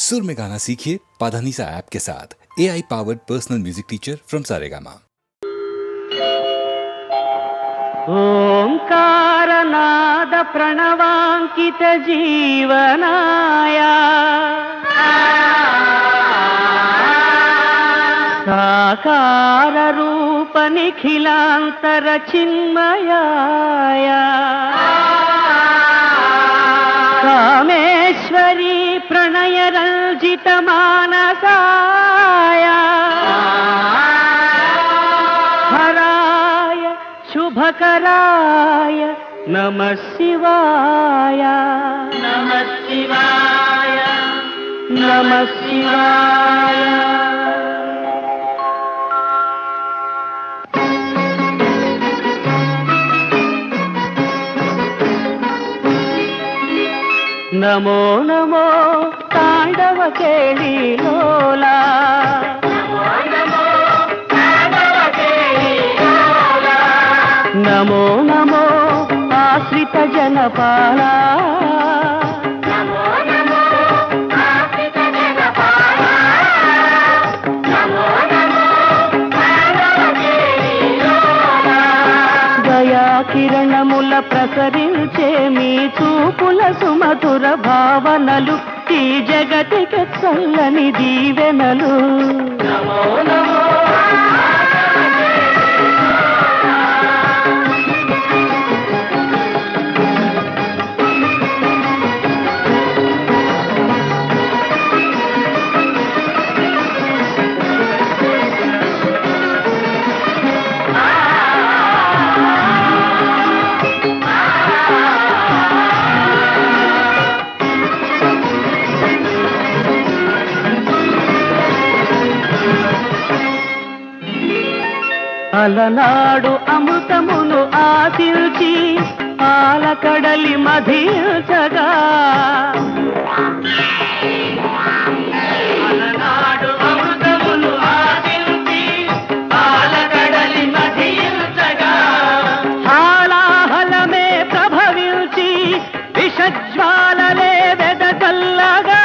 सुर में गाना सीखिए पाधानीसा ऐप के साथ। AI powered personal music teacher from Saregama. ओंकारनाद प्रणवांकित जीवनाया साकार रूप निखिलांतर चिन्मयाया कामेश्वरी प्रणय रंजित मानसाया हराय शुभकराय नमः शिवाय नमः शिवाय नमः शिवाय। नमो नमो तांडव केळी लोला नमो नमो आश्रित जनपाला దయా కిరణముల ప్రసరించే మీ చూపుల సుమధుర భావనలు ఈ జగతికి చల్లని దీవెనలు నమో నమో అలనాడు అమృతమును ఆశించి పాలకడలి మధించగా అలనాడు అమృతమును ఆశించి పాలకడలి మధించగా హాలాహలమే ప్రభవించి విషజ్వాలలే వెదజల్లగా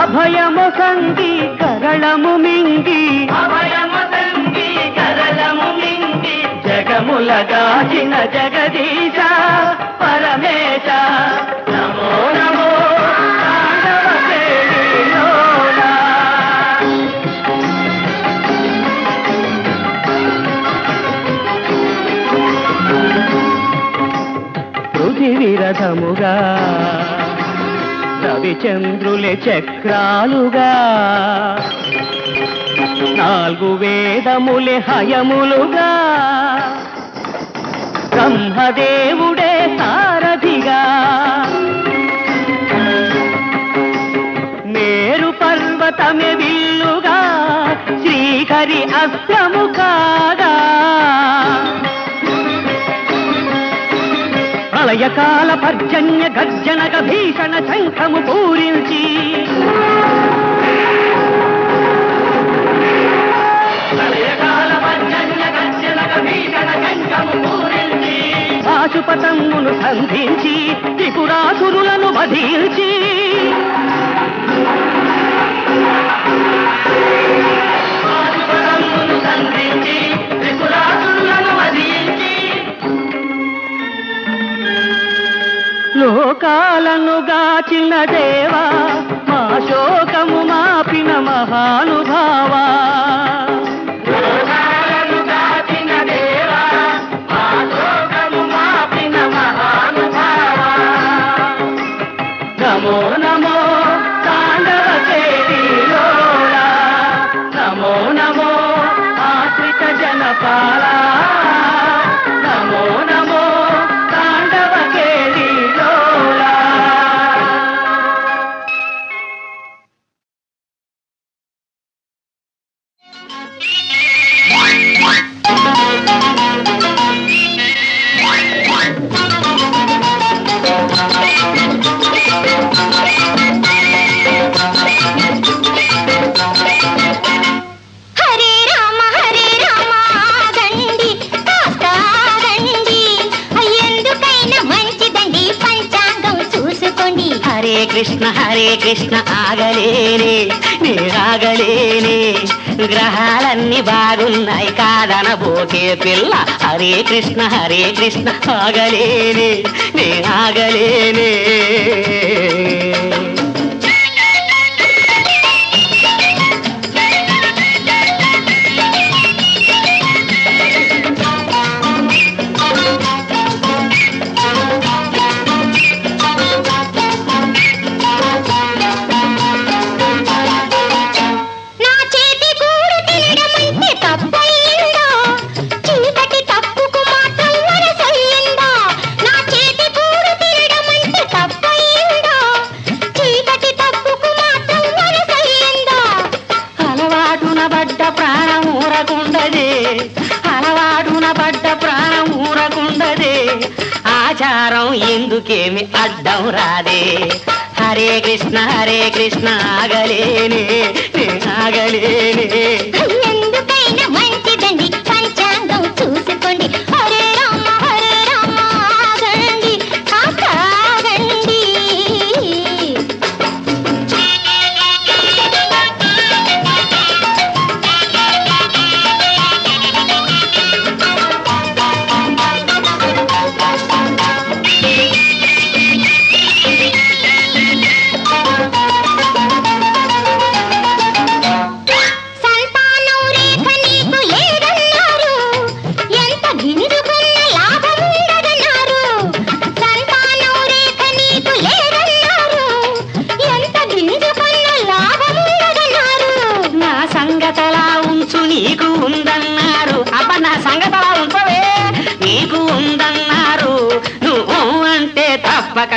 అభయము సంగి కరళము మింగి జగములగాచిన జగదీశ పరమేశ నమో నమో తాండవ కేళి లోలా పృథివీ రథముగా రవిచంద్రులే చక్రాలుగా నాలుగు వేదములే హయములుగా బ్రహ్మదేవుడే సారథిగా మేరు పర్వతమే విల్లుగా శ్రీహరి అస్త్రము కాగా ప్రళయకాల పర్జన్య గర్జనక భీషణ శంఖము పూరించి పాశుపతమును సంధించి త్రిపురాసురులను వధించి పాశుపతమును సంధించి త్రిపురాసురులను వధించి లోకాలను గాచిన దేవా మా శోకము మాపిన మహానుభావా లోకాలను గాచిన దేవా మా శోకము మాపిన మహానుభావా నమో నమో తాండవ కేళి లోలా నమో నమో ఆశ్రిత జనపాలా నమో నమో తాండవ కేళి లోలా। హరే కృష్ణ ఆగలేనే నే ఆగలేనే గ్రహాలన్నీ బాగున్నాయి కాదనబోకే పిల్ల హరే కృష్ణ ఆగలేనే నే ఆగలేనే ఎందుకేమి అడ్డం రాదే హరే కృష్ణ ఆగలేనే ఆగలేనే ఎందుకైనా మంచిదండి పంచాంగం చూసుకోండి హరే రామ ఆగండి ఆగండి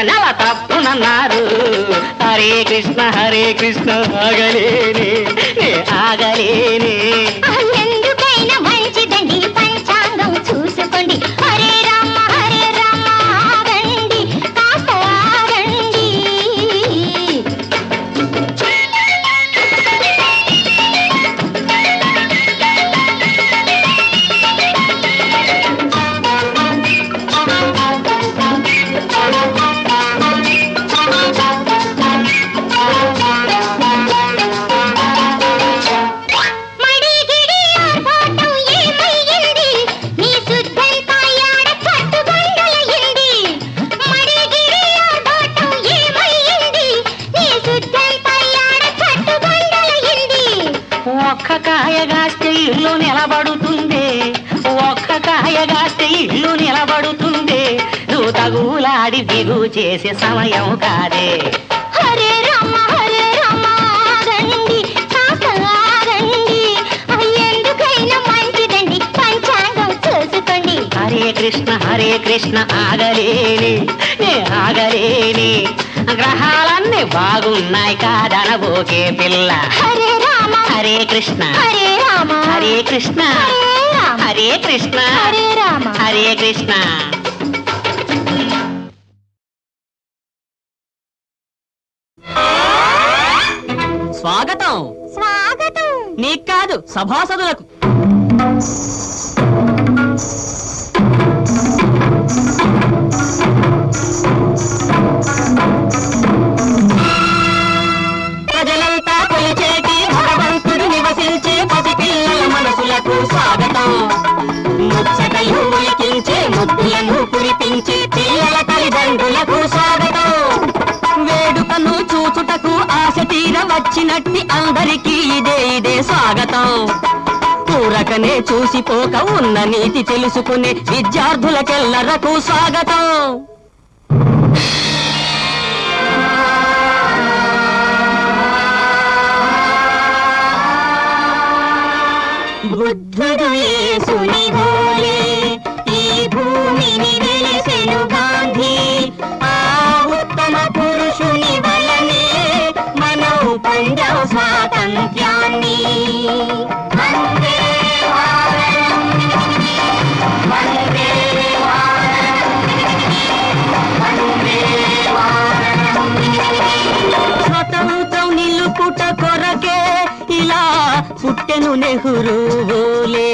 నెల తప్పునన్నారు హరే కృష్ణ ఆగలేనే ఆగలేనే ఎందుకైనా మంచిదండి పంచాంగం చూసుకోండి హరే రామ ఆగండి కాస్త ఆగండి ఇల్లు నిలబడుతుంది నువ్వు తగులాడి బిగు చేసే సమయం కాదే హరే రామ ఆగండి కాస్త ఆగండి ఎందుకైనా మంచిదండి పంచాంగం చూసుకోండి హరే కృష్ణ ఆగలేని ఆగలేని గ్రహాలన్నీ బాగున్నాయి కాదనబోకే పిల్ల హరే రామ హరే కృష్ణ హరే కృష్ణ హరే కృష్ణ హరే రామ హరే కృష్ణ స్వాగతం నీకు కాదు సభాసదులకు ప్రజలంతా కొలిచేటి భగవంతుడు నివసించే పసిపిల్లల మనసులకు స్వాగతం ముచ్చటలు ఉలికించే ముద్దులను కురిపించే పిల్లల తల్లిదండ్రులకు స్వాగతం వేడుకను చూచుటకు ఆశ తీర వచ్చినట్టి అందరికీ ఇదే స్వాగతం ఊరకనే చూసిపోక ఉన్న నీతి తెలుసుకునే విద్యార్థులకెల్లరకు స్వాగతం బుద్ధుడు యేసుని వోలే ఈ భూమిని వెలిసెను గాంధీ ఆ ఉత్తమ పురుషుని వలనే మనం పొందాం స్వాతంత్ర్యాన్ని వందే మాతరం, వందే మాతరం, వందే మాతరం. స్వతంత్రం నిలుపుట కొరకే ఇలా పుట్టెను నెహ్రూలే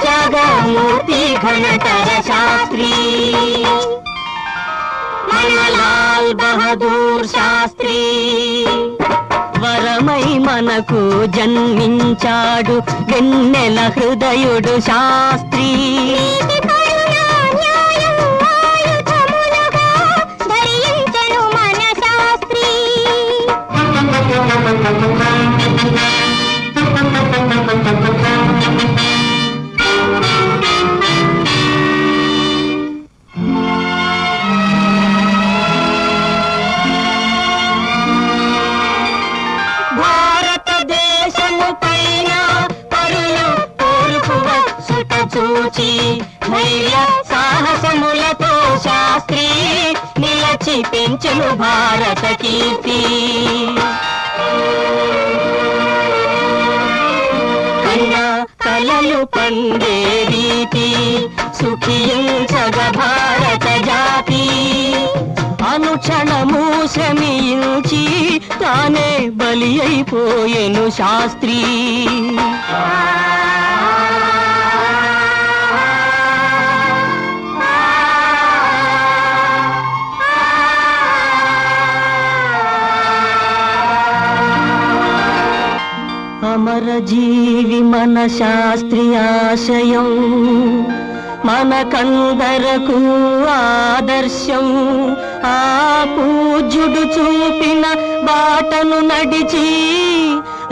జగమూర్తి ఘనతర శాస్త్రి మన లాల్ బహదూర్ శాస్త్రి వరమై మనకు జన్మించాడు వెన్నెల హృదయుడు శాస్త్రి మన శాస్త్రి భారతదేశము పైన పరులు తూర్పు వచ్చుట చూచి ధైర్య సాహసములతో శాస్త్రి నిలచి పెంచును భారత కీర్తి కన్నా కలలు పండే రీతి సుఖించగ భారత జాతి అనుక్షణము శ్రమించి తానే బలి అయిపోయెను శాస్త్రి అమర జీవి మన శాస్త్రి ఆశయం మనకందరకు ఆదర్శం ఆ పూజ్యుడు చూపిన బాటను నడిచి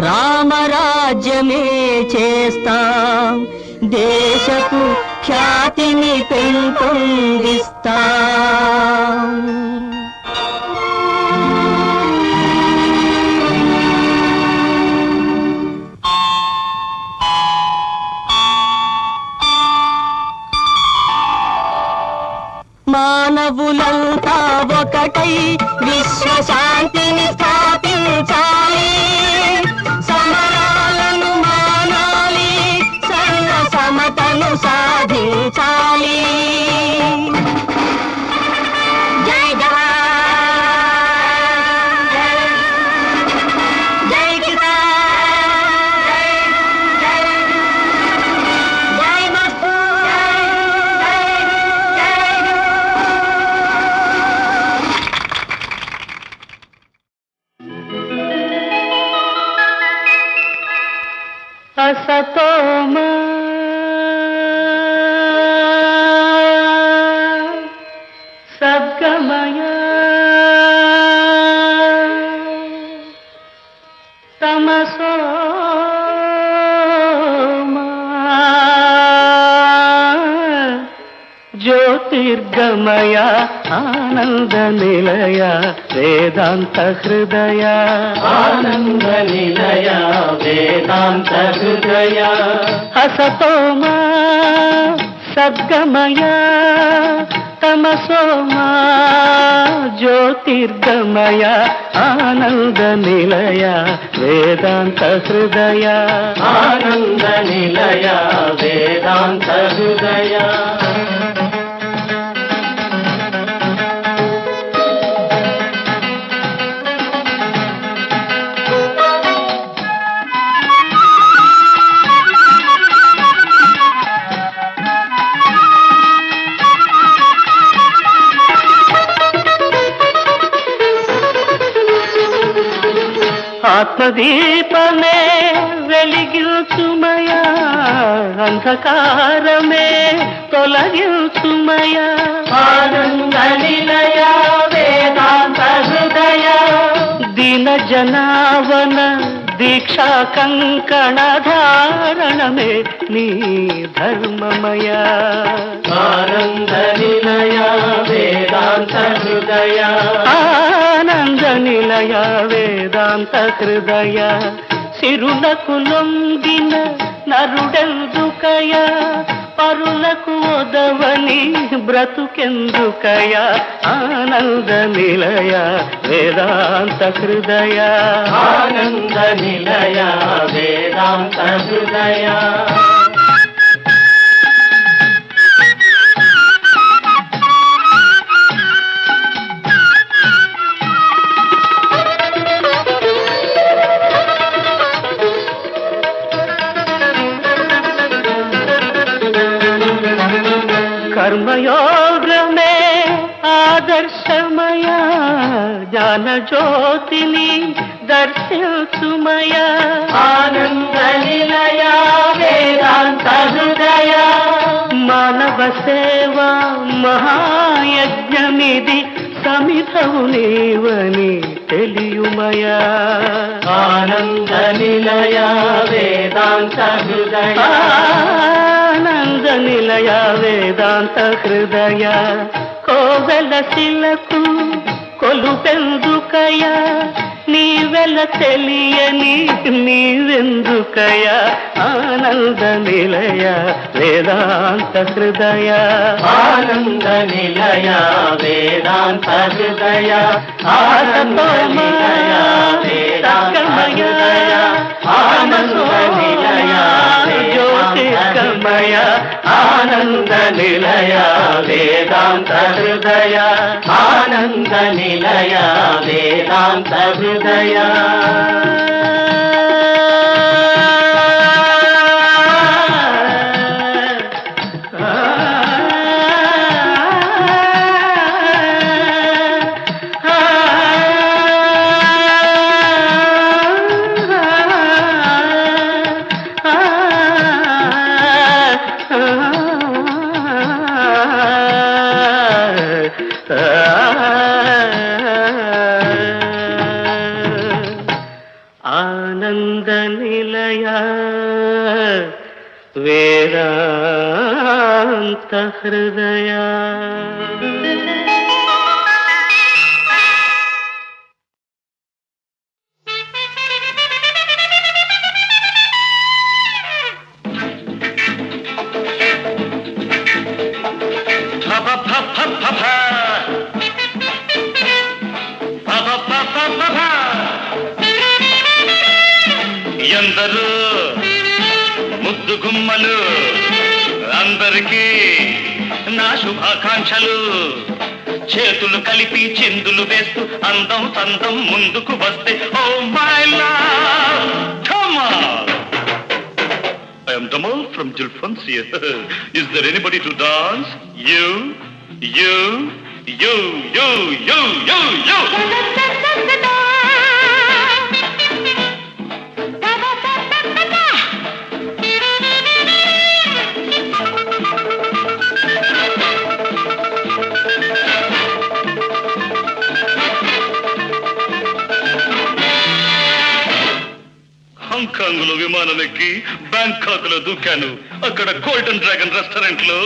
రామరాజ్యమే చేస్తాం దేశపు ఖ్యాతిని పెంపొందిస్తాం మానవులంతా ఒకటై విశ్వశాంతిని స్థాపించాలి సమరాలను మానాలి సర్వ సమతను సాధించాలి జై జవాన్ జై కిసాన్ జై మస్తూర్ असतोम सद्गमय तमसो ज्योतिर्गमय आनंद निलय वेदांत हृदय आनंद निलय वेदांत हृदय असतोमा सद्गमय तमसोमा ज्योतिर्गमय आनंद निलय वेदांत हृदय आनंद निलय वेदांत हृदय ఆత్మదీపమే వెలిగించుమయా అంధకారమే తొలగించుమయా ఆనంద నిలయ వేదాంత హృదయ దీన జనావన దీక్షా కంకణ ధారణమే నీ ధర్మమయా ఆనంద నిలయ వేదాంత హృదయ ఆనంద నిలయ వేదాంత హృదయ సిరులకు లొంగిన నరుడెందుకయ పరులకు ఒదవని బ్రతుకెందుకయ ఆనంద నిలయ వేదాంత హృదయ ఆనంద నిలయ వేదాంత హృదయ कर्मयोगमे आदर्शम జ్ఞాన జ్యోతిని దర్శించుమయ ఆనంద నిలయ వేదాంత హృదయ మానవ సేవ మహాయజ్ఞమిది సమిధవు నీవని తెలియుమయ ఆనంద నిలయ వేదాంత హృదయ ఆనంద నిలయ వేదాంత హృదయ కోవెల శిలకు కొలుపెందుకయ నీవెల తెలియని నీవెందుకయ ఆనంద నిలయ వేదాంత హృదయ ఆనంద నిలయ వేదాంత హృదయ ఆనంద నిలయ వేదాంత హృదయ ఆనంద నిలయ జ్యోతిర్గమయ ఆనంద నిలయ వేదాంత హృదయ ఆనంద నిలయ వేదాంత హృదయ ఆనంద నిలయ వేదాంత హృదయ ఎందరూ ముద్దు గుమ్మలు అందరికీ నా శుభాకాంక్షలు చేతులు కలిపి చిందులు వేస్తూ అందం సందం ముందుకు వస్తే oh my love come on I am Damal from Jilfansia. Is there anybody to dance? You. Hong Kong లో విమానం ఎక్కి బ్యాంకాక్ లో దూకాను. అక్కడ గోల్డెన్ డ్రాగన్ రెస్టారెంట్ లో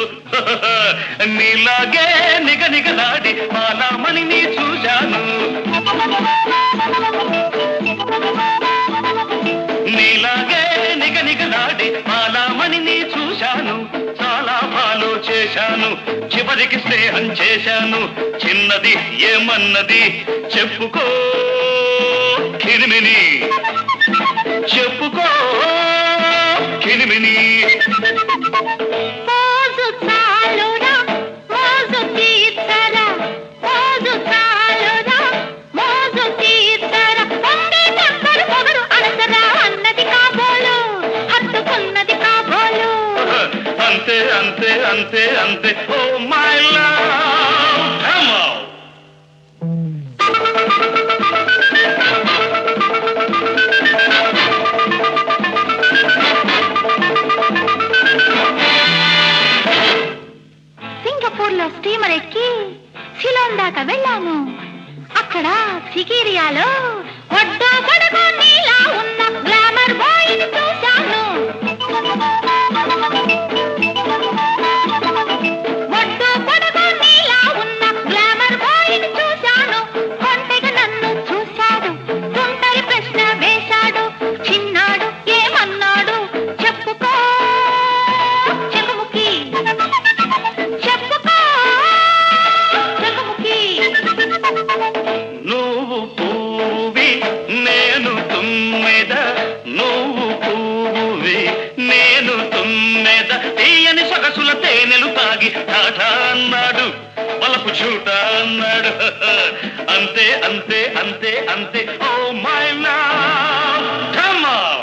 నీలాగే నిగనిగలాడి మాలామణి నీ చూశాను. నీలాగే నిగనిగలాడి మాలామణి నీ చూశాను. చాలా ఫాలో చేశాను, చివరికి స్నేహం చేశాను. చిన్నది ఏమన్నది చెప్పుకో కిరిమిని, చెప్పుకో కిరిమిని. మోజు చాలురా మోజు తీర్చరా, మోజు చాలురా మోజు తీర్చరా. పొందే టెంపరు పొగరు అడసరా అన్నది కాబోలు, హత్తుకున్నది కాబోలు. అంతే అంతే అంతే అంతే oh my love come on. Singapore లో స్టీమర్ ఎక్కి సిలోన్ దాకా వెళ్ళాను. అక్కడ సికిరియాలో ఒడ్డు పొడుగు నీలా ఉన్న గ్లామర్ బాయ్ ని చూశాను. ఒడ్డు పొడుగు నీలా ఉన్న గ్లామర్ బాయ్ ని చూశాను. కొంటెగా నన్ను చూశాడు, తుంటరి ప్రశ్న వేశాడు. చిన్నాడు ఏమన్నాడు చెప్పుకో చెకుముకి, చెప్పుకో చెకుముకి. నువ్వు పువ్వి నేను తుమ్మెద, నువ్వు పువ్వి నేను తుమ్మెద. తీయని సొగసుల తేనెలు తాగి టాటా అన్నాడు, వలపు చూట అన్నాడు. అంతే అంతే అంతే అంతే oh my love come on.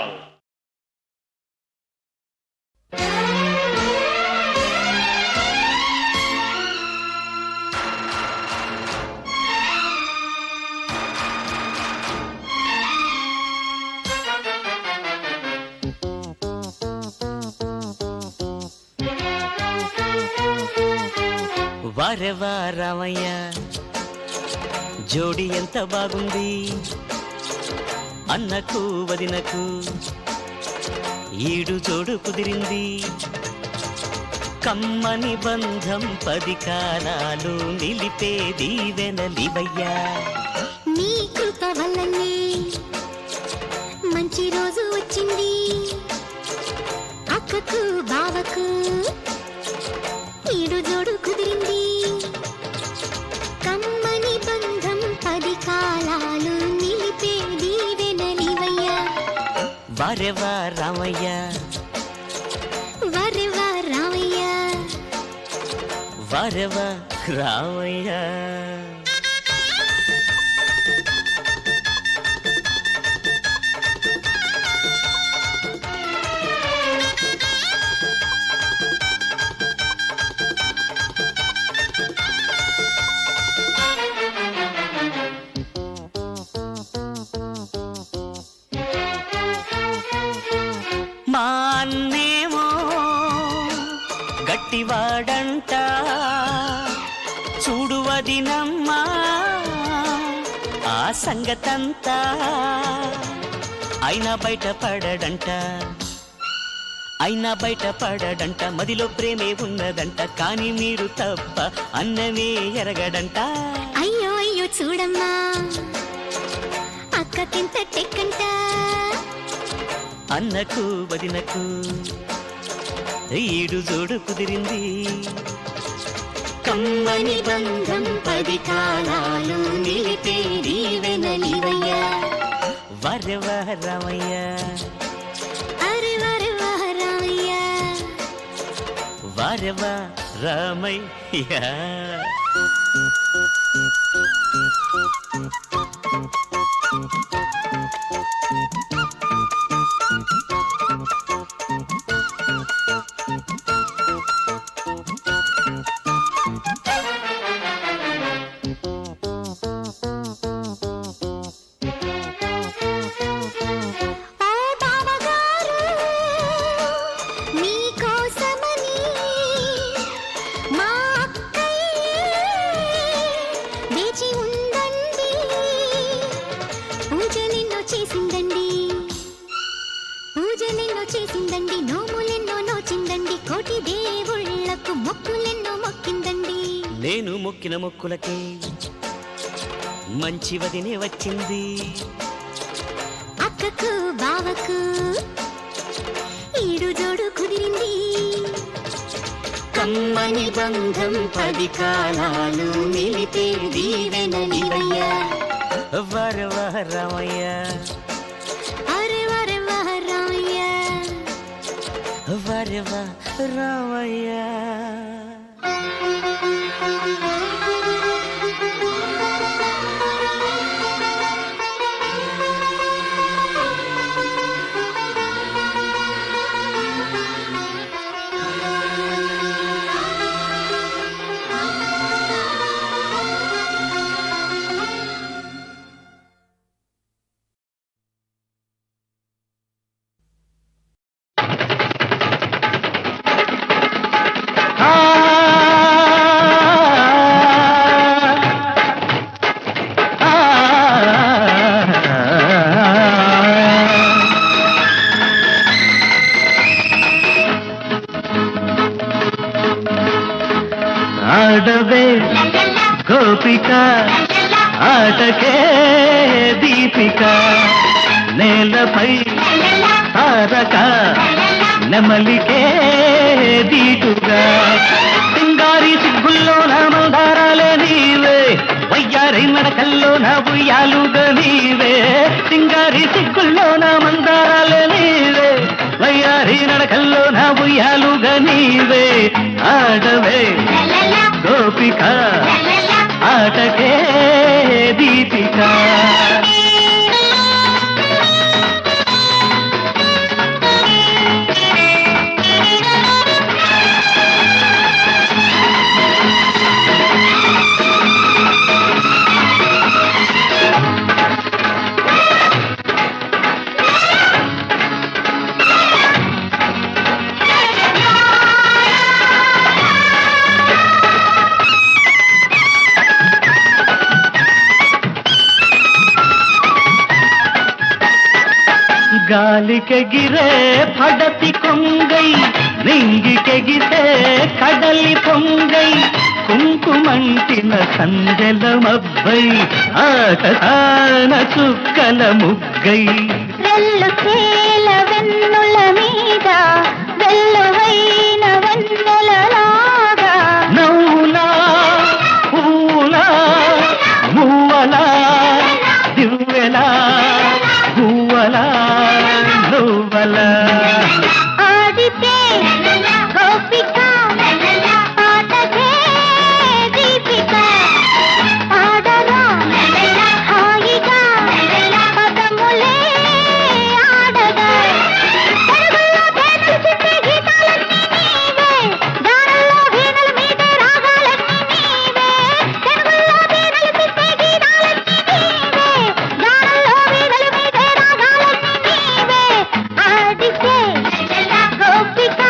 వారెవా రామయ్య జోడి ఎంత బాగుంది అన్నకు వదినకు ఈడు జోడు కుదిరింది కమ్మని బంధం 10 కాలాలు నిలిపేది వెనలివయ్యా నీ కృప వల్లనే మంచి రోజు వచ్చింది అక్కకు బావకు ఈడు జోడు కుదిరింది కమ్మని బంధం 10 కాలాలు నిలిపేది వెనలివయ్యా వారెవా రామయ్య వరెవా రామయ్య వారెవా రామయ్య మా అన్నేమో గట్టివాడంట చూడు వదినమ్మా ఆ సంగతంతా అయినా బయటపడడంట మదిలో ప్రేమే ఉన్నదంట కానీ మీరు తప్ప అన్నమే ఎరగడంట అయ్యో అయ్యో చూడమ్మా అక్కకింత టెక్కంట అన్నకు వదినకు ఈడు జోడు కుదిరింది కమ్మని బంధం 10 కాలాలు నిలిపేది వెనలివయ్యా వరెవా రామయ్య అరే వరెవా రామయ్య వారెవా రామయ్య ఓ బావగారు మీకోసమని మా అక్కయ్య వేచి ఉందండి పూజలెన్నో చేసిందండి నోములెన్నో నోచిందండి కోటి దేవుళ్ళకు మొక్కులెన్నో మొక్కిందండి నేను మొక్కిన మొక్కులకే మంచి వదినే వచ్చింది అక్కకు బావకు ఈడు జోడు కుదిరింది కమ్మని బంధం 10 కాలాలు నిలిపేది వెనలివయ్యా వరెవా రామయ్య అరే వరెవా రామయ్య వరెవా రామయ్య ఆడవే గోపిక ఆటకే దీపిక నేలపై తారక నెమలికే దీటుగా సింగారి సిగ్గుల్లో నా మందారాలే నీవే వయ్యారి నడకల్లో నా ఉయ్యాలుగా నీవే సింగారి సిగ్గుల్లో నా మందారాలే నీవే వయ్యారి నడకల్లో నా ఉయ్యాలుగా నీవే ఆడవే గోపిక ఆటకే దీపిక గాలికెగిరే పడతి కొంగై నింగికెగితే కడలి పొంగై కుంకుమంటిన సందెల మబ్బై ఆకాన చుక్కల ముగ్గై వెల్లు చేల వెన్నుల మీద వెల్లువైన వెన్నెలలాగా నవ్వులా పూలా మువ్వలా దివ్వెలా గువ్వలా నువ్వలా ఆడితే గోపిక పాటకే దీపిక పాడరా హాయిగా పదములే ఆడగా తెలుగులో తేనెలు చిట్టే గీతాలన్నీ నీవే గానంలో వీణల మీదే రాగాలన్నీ నీవే తెలుగులో తేనెలు చిట్టే గీతాలన్నీ నీవే గానంలో వీణల మీదే రాగాలన్నీ నీవే ఆడితే గోపిక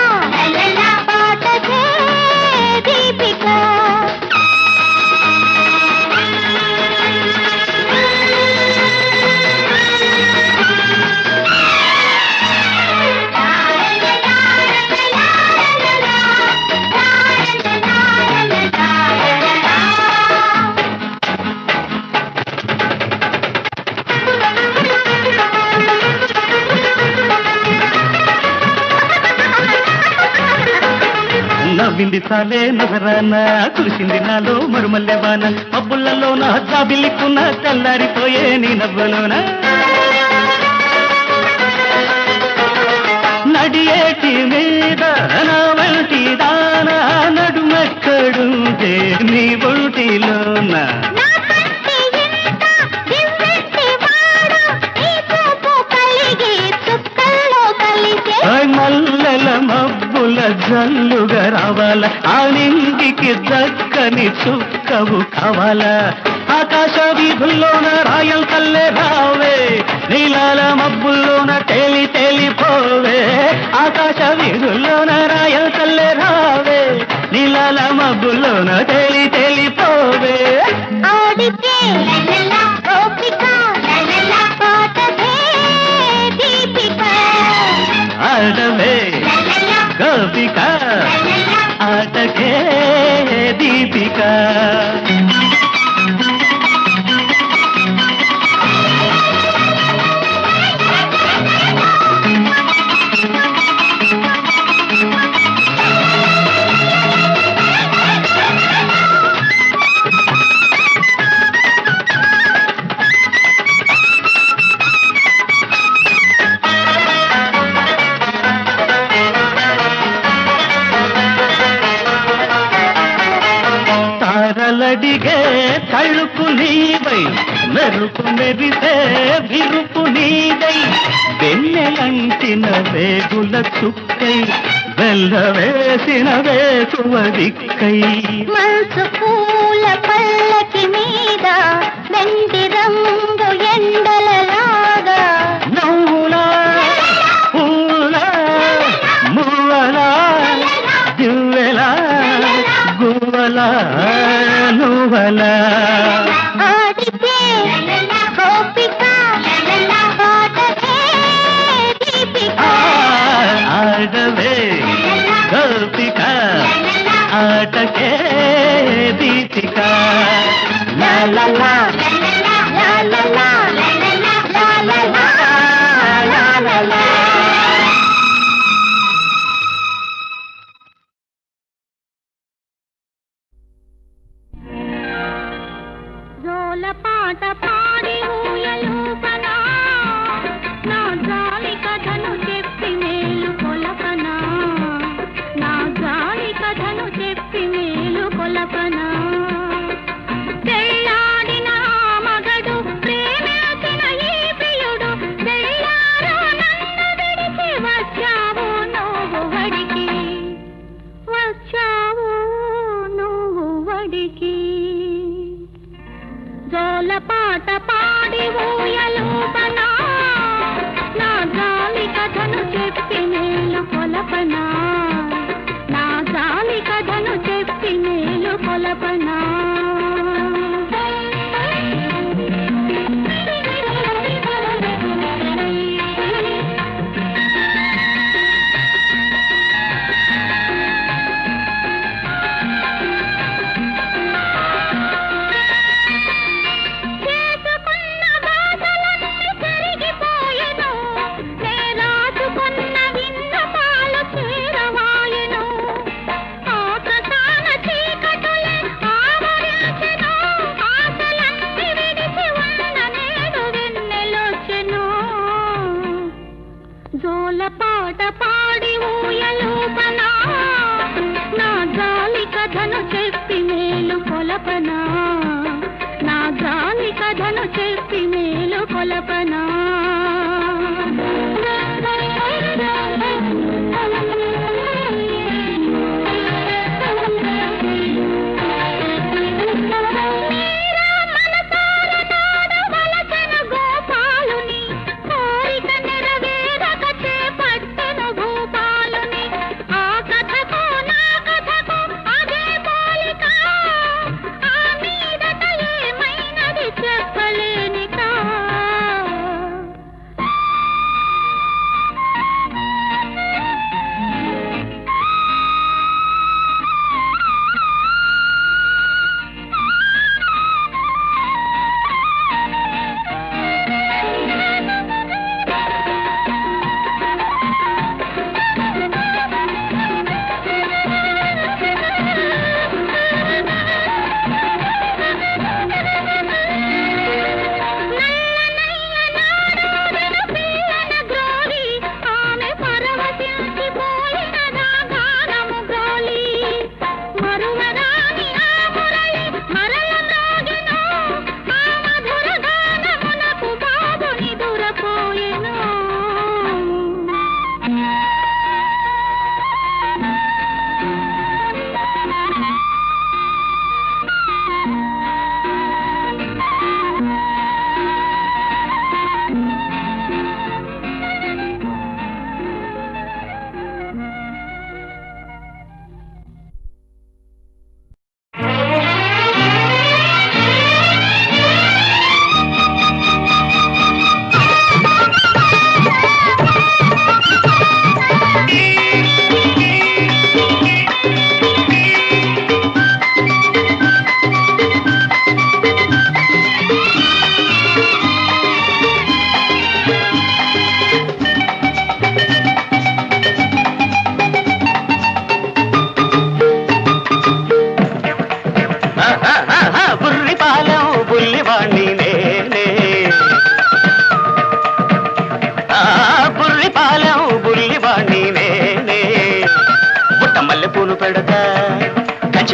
పాటకే దీపిక నవ్వింది చాలే నగరాన కురిసింది నాలో మరుమల్లె బాన పబ్బులలో నా జాబిల్లికున్న తెల్లారిపోయే నీ నవ్వులోన నడియేటి మీద నా వంటి దాన నడుమెక్కడుంటే నీ ఒంటిలోన నా కంటి ఇంట దివ్వెట్టి వాడ నీ చూపు కలిగి చుక్కల్లో కలిసే మల్లెల మబ్బుల జల్లుగా రావాల ఆ నింగికి దక్కని చుక్కవు కావాలా ఆకాశ వీధుల్లోన రాయల్ కల్లే రావే నీలాల మబ్బుల్లోన తేలి తేలిపోవే ఆకాశ వీధుల్లోన రాయల్ కల్లే రావే నీలాల మబ్బుల్లోన తేలి తేలిపోవే ఆడితే గోపిక పాటకే దీపిక ఆడవే గోపిక ఆటకే దీపిక తారలడిగే తళుకు నీవై మెరుపు మెరిసే విరుపు నీదై వెన్నెలంటిన వేగుల చుక్కై వెళ్ళవేసిన వేకువ దిక్కై మనసు పూల పల్లకి మీద వెండి రంగు ఎండలలాగా నవ్వులా పూలా మువ్వలా దివ్వెలా గువ్వలా నువ్వలా ఆడితే గోపిక పాటకే దీపిక ఆడవే గోపిక ఆటకే దీపిక లా లా లా లా లా లా లా లా లా లా లా లా జోల పాట పాడి ఊయలూపనా నా జాలి కథను చెప్పి మేలు కొలపనా నా జాలి కథను చెప్పి మేలు కొలపనా తెల్లాడిన మగడు ప్రేమించిన ఈ ప్రియుడు తెల్లారో నన్ను విడిచి వచ్చావు నువ్వు వడికి వచ్చావు నువ్వు వడికి జోల పాట పాడి ఊయలూపనా నా జాలి కథను చెప్పి మేలు కొలపనా నా జాలి కథను చెప్పి మేలు కొలపనా పూల పాట పాడి ఊయలూపనా నా గాలి కథను చెప్పి మేలు కొలపనా నా గాలి కథను చెప్పి మేలు కొలపనా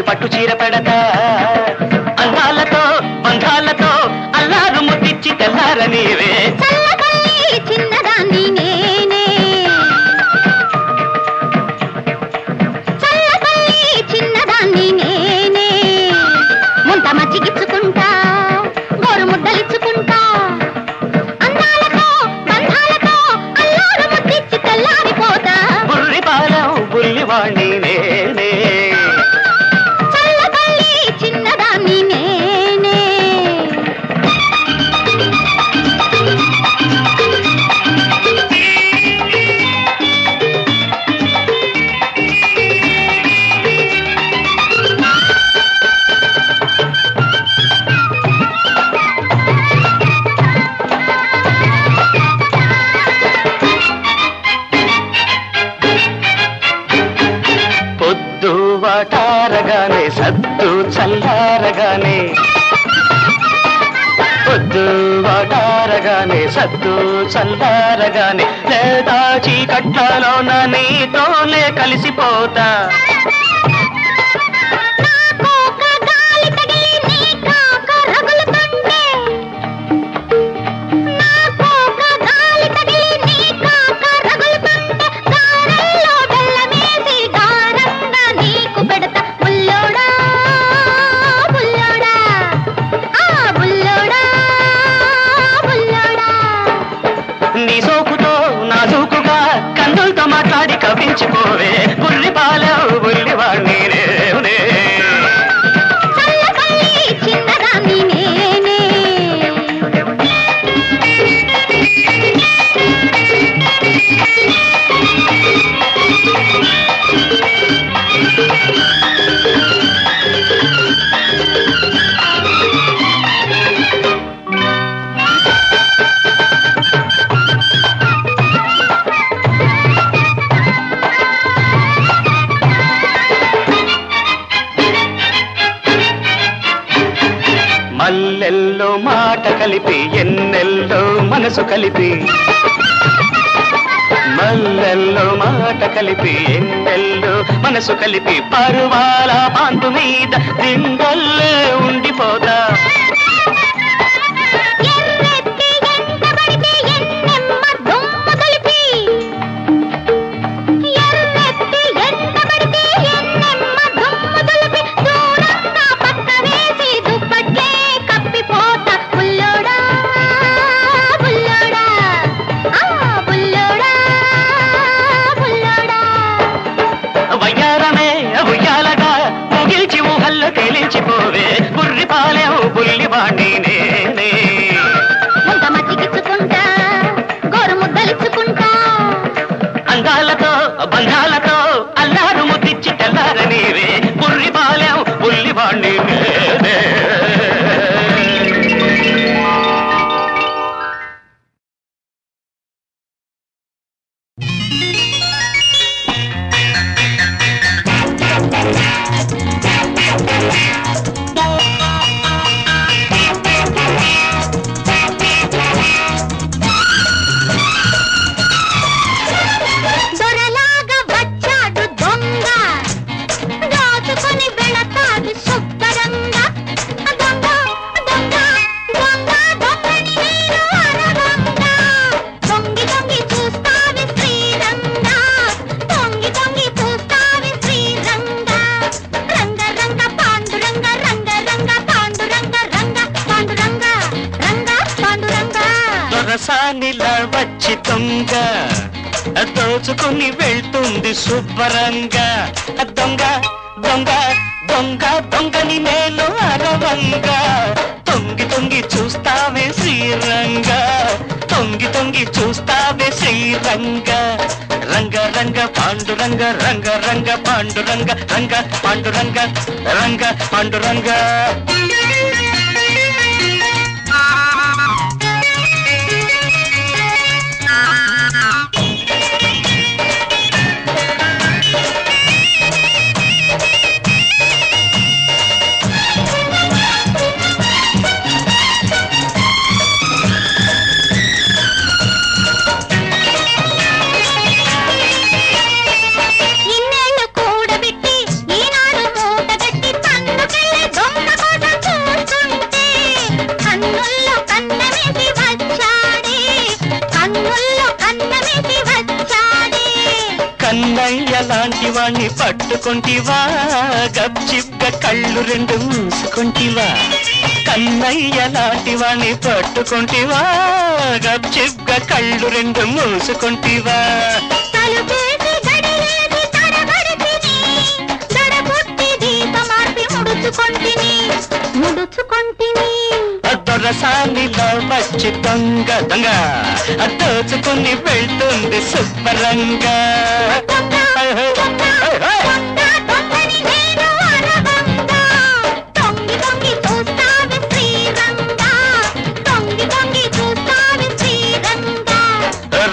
పట్టు చీర పెడతా అందాలతో బంధాలతో అల్లారు ముద్దిచ్చి తెల్లార నీవే చిన్నదాన్ని నేనే చల్లపల్లి చిన్నదాన్ని నేనే ముంత మజ్జిగిచ్చుకుంటా గోరు ముద్దలిచ్చుకుంటా అందాలతో బంధాలతో అల్లారు ముద్దిచ్చి తెల్లారిపోతా బుర్రి పాలం బుల్లివాణ్ణి నేనే వాటారగానే సద్దు చల్లారగానే పొద్దు వాటారగానే సద్దు చల్లారగానే లేదా చీకట్లలోన నీతోనే కలిసిపోతా నీ సోకుతో నాజూకుగా కన్నులతో మాట్లాడి కవించిపోవే బుల్లి పాలెవు బుల్లివాణ్ణి నేనే చిన్నదాన్ని నేనే మల్లెల్లో మాట కలిపి ఎన్నెల్లో మనసు కలిపి మల్లెల్లో మాట కలిపి ఎన్నెల్లో మనసు కలిపి పరువాల పాంపు మీద దింగల్లే ఉండిపోతా ఎర్రెత్తి ఎంటబడితే ఎన్నెమ్మ దుమ్ము దులిపి ఎర్రెత్తి ఎంటబడితే ఎన్నెమ్మ దుమ్ము దులిపి దూరంగా పక్క వేసి దుప్పట్లే కప్పిపోతా బుల్లోడా బుల్లోడా ఆ బుల్లోడా బుల్లోడా వయ్యారమే ఉయ్యాలగా ముగిల్చి ఊహల్లో తేలించిపోవే బుర్రి పాలేవు బుల్లి వాణ్ణి నేనే ముంత మచ్చికిచ్చుకుంటా గోరు ముద్దలిచ్చుకుంటా అందాలతో బంధాలతో అల్లారు ముద్దిచ్చి తెల్లార నీవే బుర్రి పాలేవు బుల్లి వాణ్ణి నేనే దొరలాగా వచ్చాడు దొంగ దోచుకొని వెళతాడు శుభ్రంగా దొంగ దొంగ దొంగ దొంగని నేను అరవంగా దొంగి దొంగి చూస్తావి శ్రీరంగా దొంగి దొంగి చూస్తావి శ్రీరంగా రంగ రంగ పాండురంగ రంగ రంగ పాండురంగ రంగ పాండురంగ రంగ పాండురంగ దొరసానిలా వచ్చి దొంగ దోచుకుని వెళ్తుంది శుభ్రంగా దొంగ దొంగ దొంగ దొంగని నేను అరవంగా తొంగి తొంగి చూస్తావే శ్రీరంగా తొంగి తొంగి చూస్తావే శ్రీరంగా రంగ రంగ పాండురంగ రంగ రంగ పాండురంగ రంగ పాండురంగ రంగ పాండురంగ ఇన్నేళ్ళు కూడబెట్టి ఈనాడు మూటగట్టి తన్నుకెళ్ళే దొంగ కోసం చూస్తుంటే కన్నుల్లో కన్నమేసి వచ్చాడే కన్నుల్లో కన్నమేసి వచ్చాడే కన్నయ్య లాంటి వాణ్ణి పట్టుకుంటివా గప్చిప్గా కళ్ళు రెండు మూసుకుంటివా కన్నయ్య లాంటి వాణ్ణి పట్టుకుంటివా గప్చిప్గా కళ్ళు రెండు మూసుకుంటివా తలుపేసి గడిలేసి తడబడితిని దడబుట్టి దీపమార్పి ముడుచుకొంటిని దొరసానిలో వచ్చి దొంగ దొంగ దోచుకుని వెళ్తుంది శుభ్రంగా దొంగని నేను అరవంగా తొంగి తొంగి చూస్తావి శ్రీరంగా తొంగి తొంగి చూస్తావి శ్రీరంగా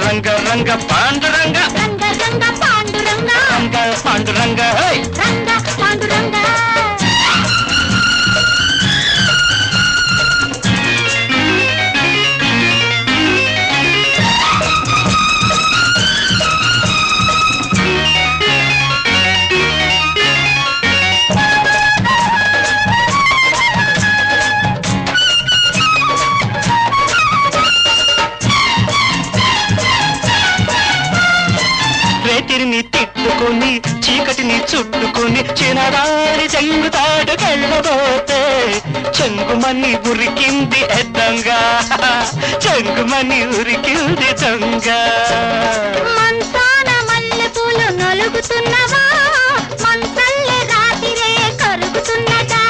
రంగ రంగ పాండురంగ రంగ రంగ పాండురంగ రంగ పాండురంగ హై! రంగ పాండురంగ రేతిరిని తిట్టుకుని చీకటిని చుట్టుకుని చిన్నదారి చెంగుతాడు కెళ్ళబోతే చెంగుమని ఉరికింది ఎద్దంగా చెంగుమని ఉరికింది దొంగ మంచాన మల్లెపూలు నలుగుతున్నవా మంచల్లే రాతిరే కరుగుతున్నదా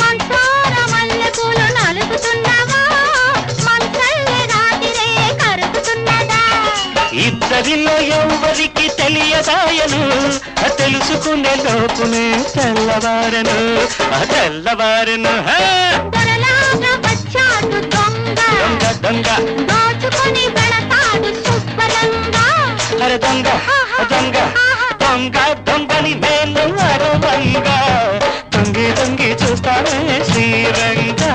మంచాన మల్లెపూలు నలుగుతున్నవా మంచల్లే రాతిరే కరుగుతున్నదా ఇద్దరిలో ఎవరికి తెలియదాయను తెలుసుకునే లోపునే తెల్లవారను తెల్లవారను దొరలాగా వచ్చాడు దొంగ దొంగ దొంగ దోచుకొని వెళతాడు శుభ్రంగా అరే దొంగ దొంగ దొంగ దొంగని నేను అరవంగా తొంగి తొంగి చూస్తావే శ్రీరంగా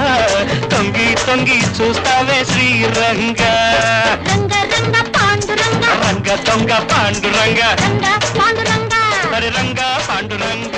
తొంగి తొంగి చూస్తావే శ్రీరంగా రంగ రంగ పాండురంగ రంగ దొంగ పాండురంగ రంగా పాండురంగా సరి రంగ పాండురంగ